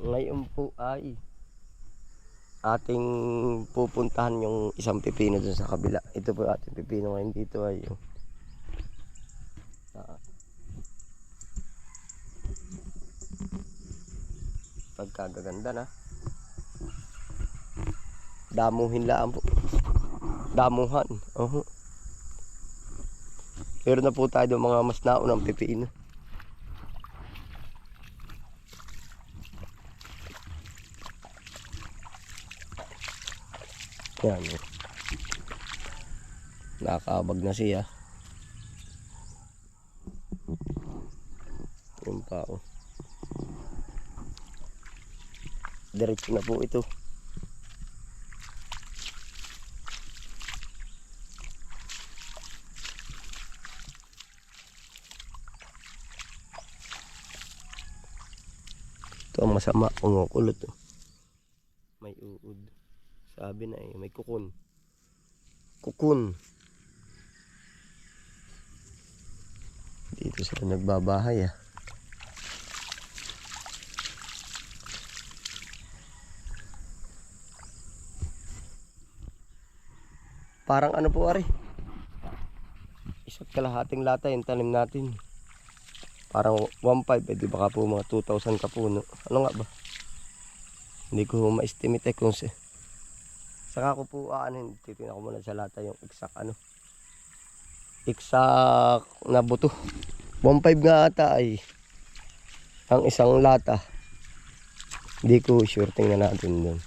Ngayon po ay ating pupuntahan yung isang pipino dun sa kabila. Ito po ating pipino ngayon dito ay pagkagaganda na. Damuhin lang po. Damuhan. Pero na po tayo ng mga mas naunang pipino. Yan. Nakakabag na siya. Yung pa diretso na po ito. Ito ang masama, kumukulot. May uod. Sabi na may kukun. Kukun. Dito sila nagbabahay Parang ano po ari? Isa't kalahating lata yung tanim natin. Parang 1.5 di baka po mga 2,000 kapuno. Ano nga ba? Hindi ko ma-estimate kung saka ko po titingnan ko muna sa lata yung exact na buto. 1.5 nga ata ay ang isang lata. Hindi ko sure, tingnan natin doon.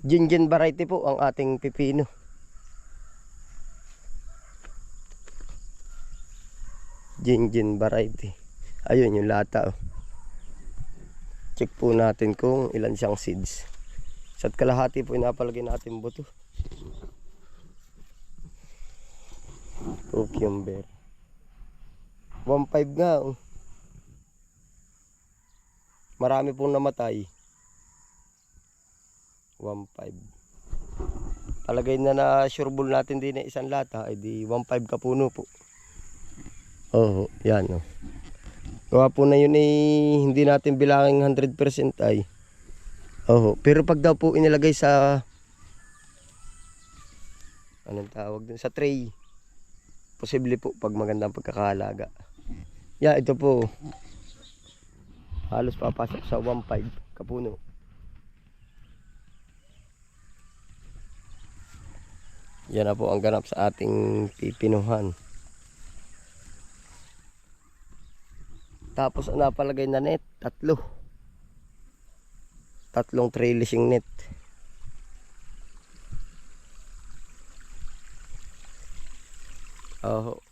Jinjin variety po ang ating pipino. Jinjin variety. Ayun yung lata. Check po natin kung ilan siyang seeds. Isa't kalahati po inapalagay natin buto. Cucumber. 1.5 nga. Marami pong namatay. 1.5. Palagay na sureball natin din na isang lata ay di 1.5 kapuno po. Yan Gawa po na yun hindi natin bilangin 100% ay. Pero pag daw po inilagay sa anong tawag dun, sa tray, posible po pag magandang pagkakalaga. Ito po halos papasok sa 1.5 kapuno. Yan na po ang ganap sa ating pipinuhan. Tapos napalagay na net, tatlong trellising net.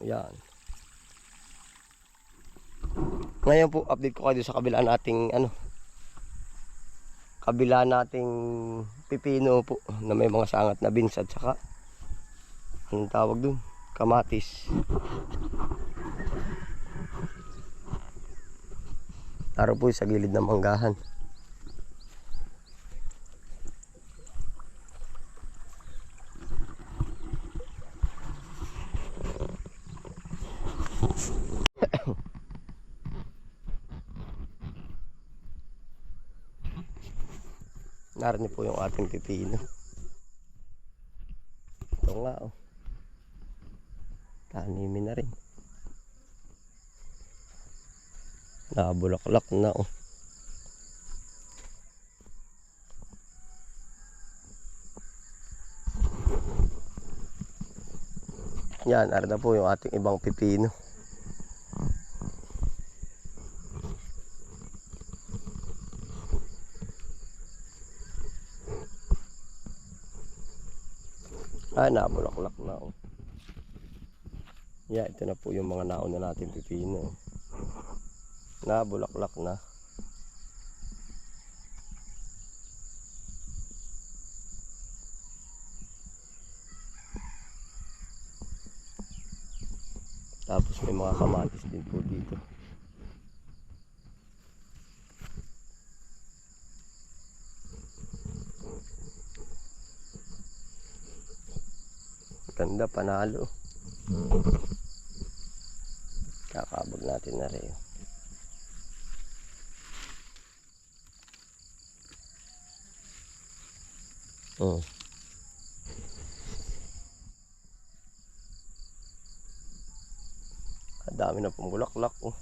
Yan. Ngayon po update ko kayo sa kabila nating pipino po na may mga sangat na beans at saka anong tawag dun? Kamatis. Taro po sa gilid ng manggahan. Narinig po yung ating pipino. Ito nga tanimin na rin. Nabulaklak na Yan, narinig na po yung ating ibang pipino. Nabulaklak na ito na po yung mga nauna natin pipino. Nabulaklak na. Tapos may mga kamatis din po dito. Ganda, panalo. Kakabog natin na rin. Oh. Ang dami na pong bulaklak. Oh.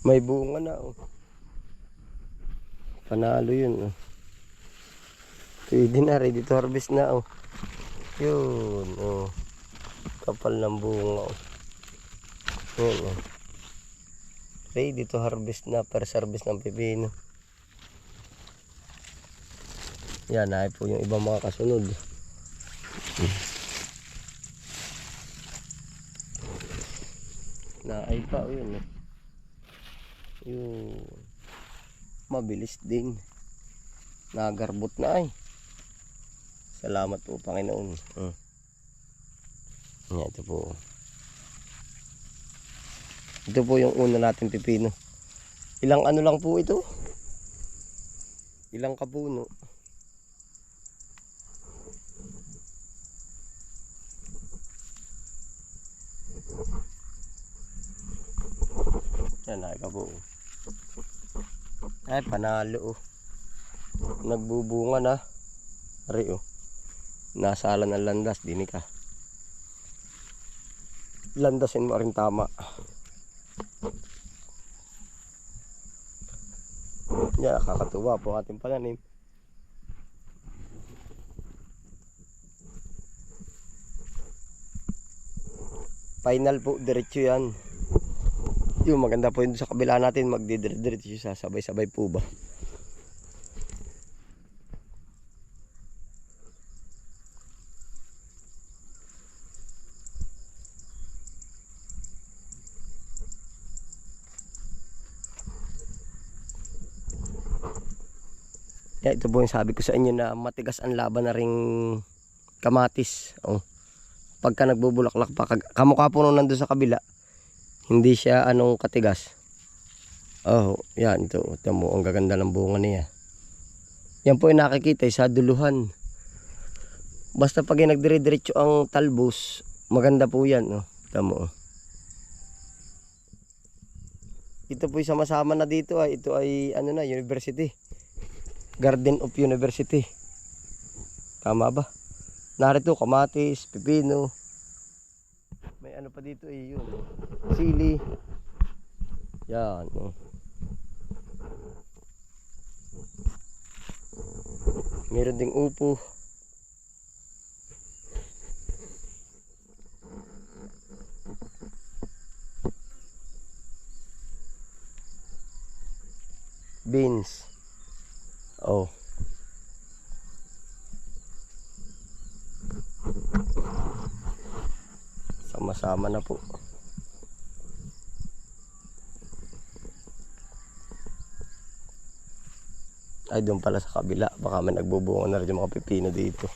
May bunga na. Oh. Panalo yun. Oh. Pwede na, ready to harvest na. Oh. Yun. Oh. Kapal ng bunga. Oh. Yun. Oh. Ready to harvest na. First harvest ng pipino. Yan, ay po yung ibang mga kasunod. Naay pa. Oh, yun. Oh. Yun. Mabilis din. Nagarbot na ay. Salamat po Panginoon. Yan, ito po. Ito po yung una natin pipino. Ilang ano lang po ito? Ilang kapuno? Yan, ay ka po. Ay, panalo. Nagbubunga na. Ari oh. Nasalan ng landas, dini ka. Landasin mo rin tama. Yan, kakatuwa po ating pananim. Final po, diretso yan. Yung maganda po yun sa kabila natin, magdidiretso sa sabay-sabay po ba. Yeah, ito po yung sabi ko sa inyo na matigas ang laban na ring kamatis. Oh. Pagka nagbubulaklak pa, kamukha po nung nandun sa kabila, hindi siya anong katigas. Oh, yan ito. Ito mo, ang gaganda ng bunga niya. Yan po yung nakikita sa duluhan. Basta pag nagdire-diretso ang talbos, maganda po yan. Oh. Ito mo. Ito po yung sama-sama na dito. Ito ay ano na, university. Garden of University. Tama ba? Narito kamatis, pipino. May ano pa dito eh, yun. Sili. Yan. Oh. Meron ding upo. Beans. Oh. Sama-sama na po. Ay, doon pala sa kabila. Baka may nagbubunga na rin yung mga pipino dito.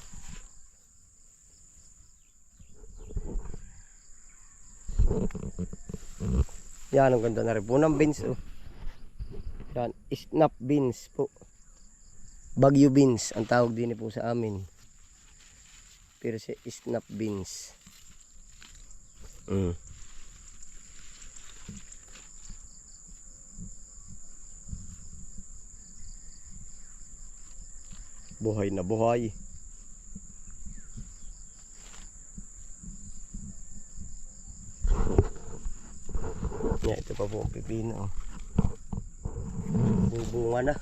Yan, ang ganda na rin po ng beans. Oh. Yan, snap beans po. Bagyo beans ang tawag din po sa amin. Pero si snap beans. Buhay na buhay. Yeah, ito pa po ang pipino. Bubunga na.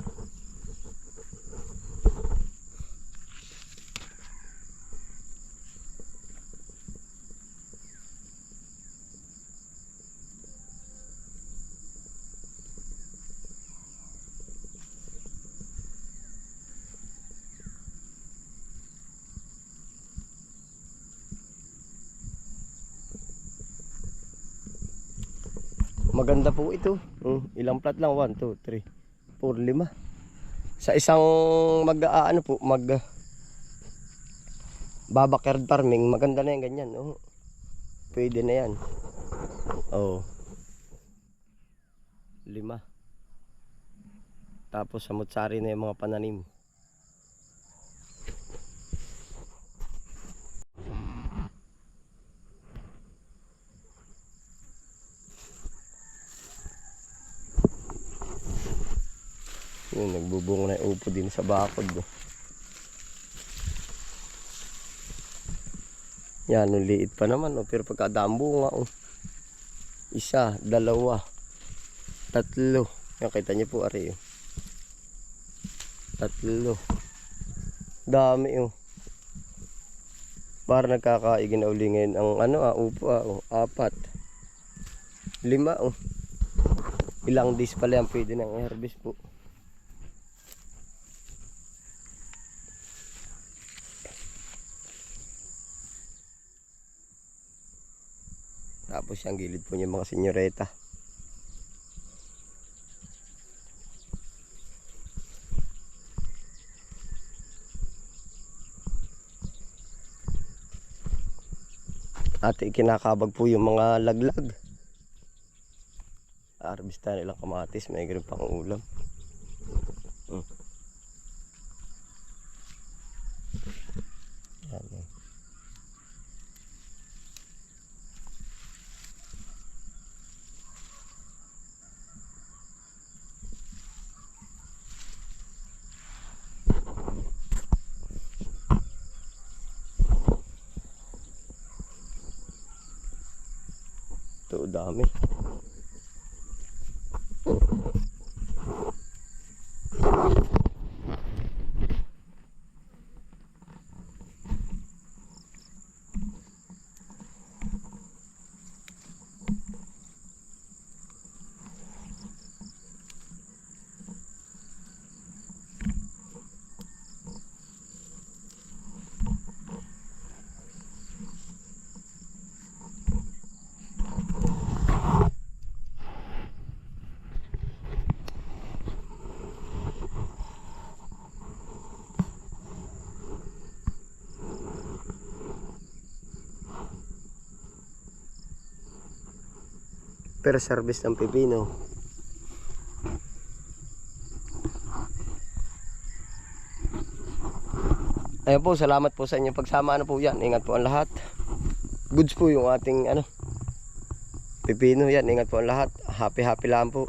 Maganda po ito. Ilang plat lang? 1, 2, 3, 4, 5. Sa isang ano po, backyard farming, maganda na yan ganyan. Oh. Pwede na yan. Oh. 5. Tapos samutsari na yung mga pananim. Yun, nagbubungo na yung upo din sa bakod. Oh. Yan, ang liit pa naman. Oh. Pero pagkadaan bunga. Oh. 1, 2, 3. Yan, kita niyo po, ari. Oh. 3. Dami. Oh. Para nagkakaigin na uli ngayon ang upo. Oh. 4. 5. Oh. Ilang days pala yan pwede ng harvest po. Tapos yung gilid po niya mga senyoreta. At ikinakabag po yung mga laglag. Harvestan nilang kamatis, may ganun pang ulam. Yan. Ito, dami. Per service ng pipino. Ayun po, salamat po sa inyong pagsama. Po yan, ingat po ang lahat. Goods po yung ating pipino yan, ingat po ang lahat. Happy lang po.